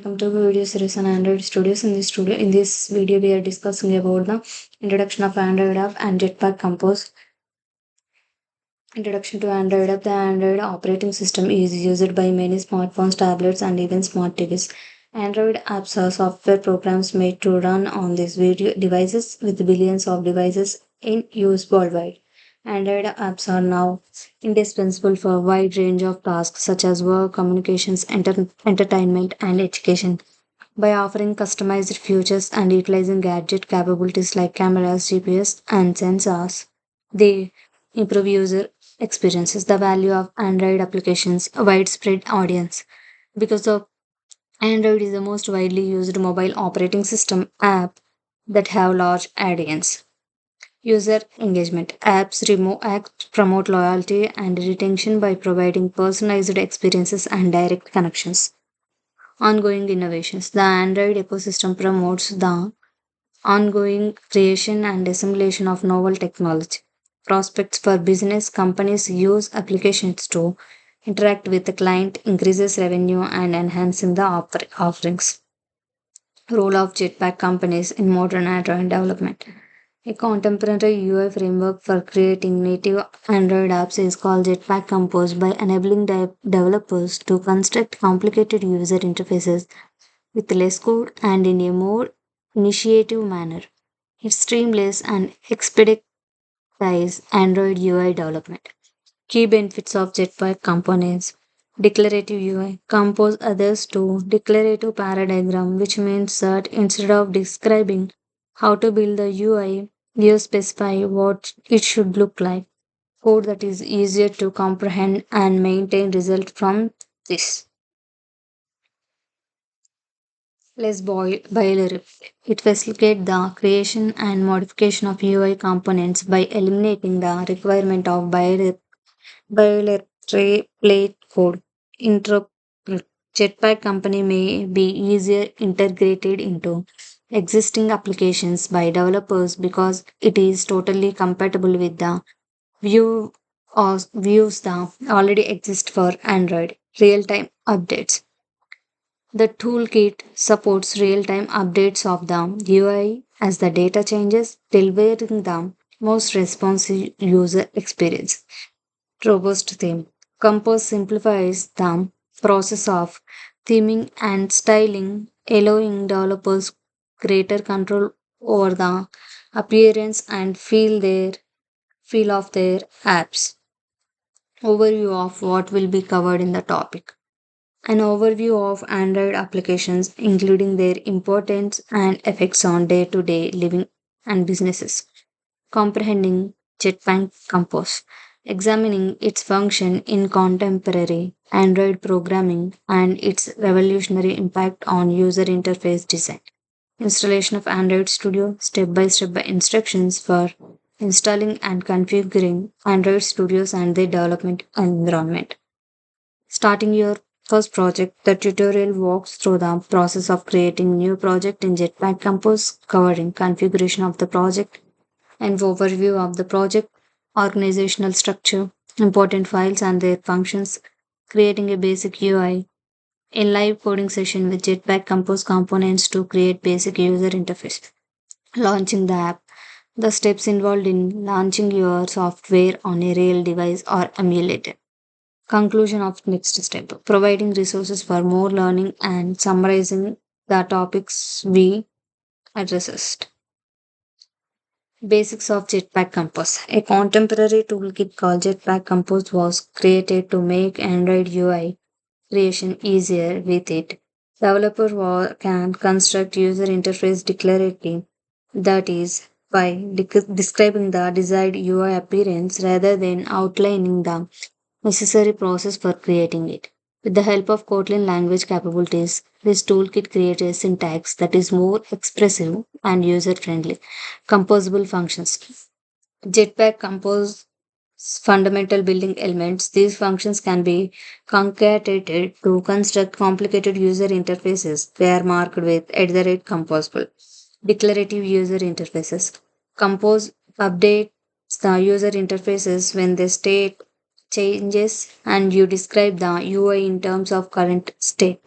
welcome to the video series on Android Studios. In this video, we are discussing about the introduction of Android app and JetPack Compose. Introduction to Android app. The Android operating system is used by many smartphones, tablets, and even smart TVs. Android apps are software programs made to run on these video devices with billions of devices in use worldwide. Android apps are now indispensable for a wide range of tasks such as work, communications, entertainment, and education. By offering customized features and utilizing gadget capabilities like cameras, GPS, and sensors, they improve user experiences. The value of Android applications, a widespread audience. Because of Android is the most widely used mobile operating system app that have large audience. User engagement apps promote loyalty and retention by providing personalized experiences and direct connections. Ongoing innovations. The Android ecosystem promotes the ongoing creation and assimilation of novel technology. Prospects for business companies use applications to interact with the client, increases revenue, and enhancing the offerings. Role of JetPack companies in modern Android development. A contemporary UI framework for creating native Android apps is called JetPack Compose by enabling developers to construct complicated user interfaces with less code and in a more initiative manner. It streamlines and expedites Android UI development. Key benefits of Jetpack components. Declarative UI compose others to declarative paradigm, which means that instead of describing how to build the UI, you specify what it should look like. Code that is easier to comprehend and maintain result from this. Less boilerplate. It facilitates the creation and modification of UI components by eliminating the requirement of boilerplate code. Intro Jetpack company may be easier integrated into existing applications by developers because it is totally compatible with the view or views that already exist for Android. Real-time updates. The toolkit supports real-time updates of the UI as the data changes, delivering the most responsive user experience. Robust theme. Compose simplifies the process of theming and styling, allowing developers greater control over the appearance and feel of their apps. Overview of what will be covered in the topic. An overview of Android applications, including their importance and effects on day to day living and businesses. Comprehending Jetpack Compose, examining its function in contemporary Android programming and its revolutionary impact on user interface design. Installation of Android Studio, step by step instructions for installing and configuring Android Studios and their development environment. Starting your first project, the tutorial walks through the process of creating new project in Jetpack Compose, covering configuration of the project and overview of the project, organizational structure, important files and their functions, creating a basic UI, a live coding session with Jetpack Compose components to create basic user interface, launching the app, the steps involved in launching your software on a real device or emulator. Conclusion of next step, providing resources for more learning and summarizing the topics we addressed. Basics of Jetpack Compose. A contemporary toolkit called Jetpack Compose was created to make Android UI creation easier with it. Can construct user interface declaratively, that is, by describing the desired UI appearance rather than outlining the necessary process for creating it. With the help of Kotlin language capabilities, this toolkit creates a syntax that is more expressive and user friendly. Composable functions. Jetpack compose fundamental building elements. These functions can be concatenated to construct complicated user interfaces. They are marked with composable. Declarative user interfaces. Compose updates the user interfaces when the state changes and you describe the UI in terms of current state.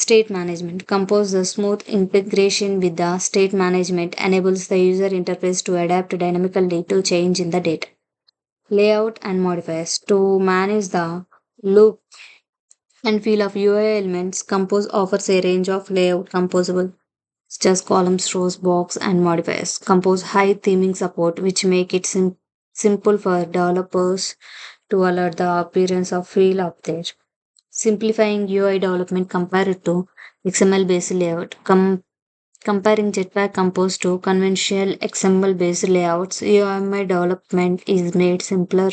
State management. Compose the smooth integration with the state management enables the user interface to adapt dynamically to change in the data. Layout and modifiers. To manage the look and feel of UI elements, Compose offers a range of layout composable such as columns, rows, box, and modifiers. Compose high theming support, which make it simple for developers to alert the appearance of feel up there. Simplifying UI development compared to XML based layout. Comparing Jetpack Compose to conventional XML based layouts, UMI development is made simpler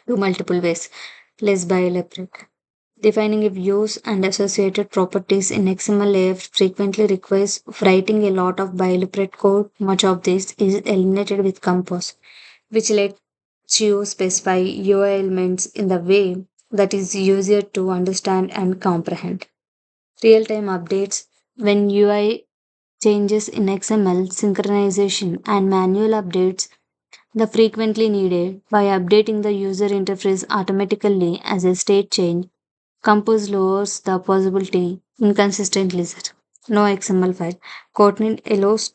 to multiple ways, less boilerplate. Defining a views and associated properties in XML layout frequently requires writing a lot of boilerplate code. Much of this is eliminated with Compose, which lets you specify UI elements in the way that is easier to understand and comprehend. Real time updates. When UI changes in XML, synchronization, and manual updates, the frequently needed by updating the user interface automatically as a state change. Compose lowers the possibility inconsistent list. No XML file. Kotlin allows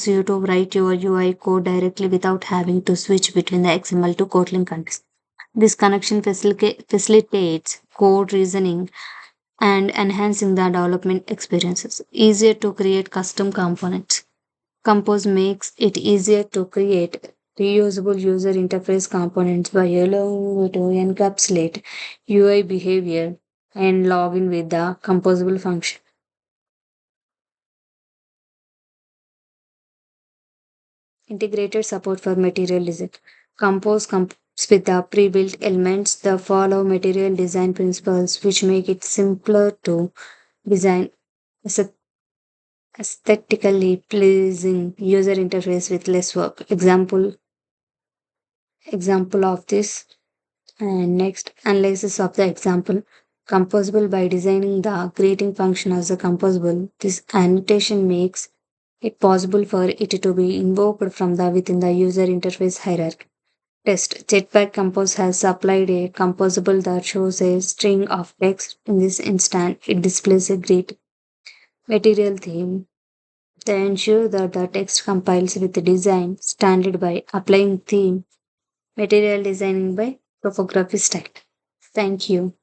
you to write your UI code directly without having to switch between the XML to Kotlin context. This connection facilitates code reasoning and enhancing the development experiences. Easier to create custom components. Compose makes it easier to create reusable user interface components by allowing you to encapsulate UI behavior and log in with the composable function. Integrated support for material design. Compose comes with the pre-built elements that follow material design principles, which make it simpler to design aesthet- aesthetically pleasing user interface with less work. Example of this. And next, analysis of the example. Composable. By designing the greeting function as a composable, this annotation makes it possible for it to be invoked from the within the user interface hierarchy. Test. Jetpack Compose has supplied a composable that shows a string of text. In this instance, it displays a greet material theme. They ensure that the text compiles with the design standard by applying theme material designing by topography style. Thank you.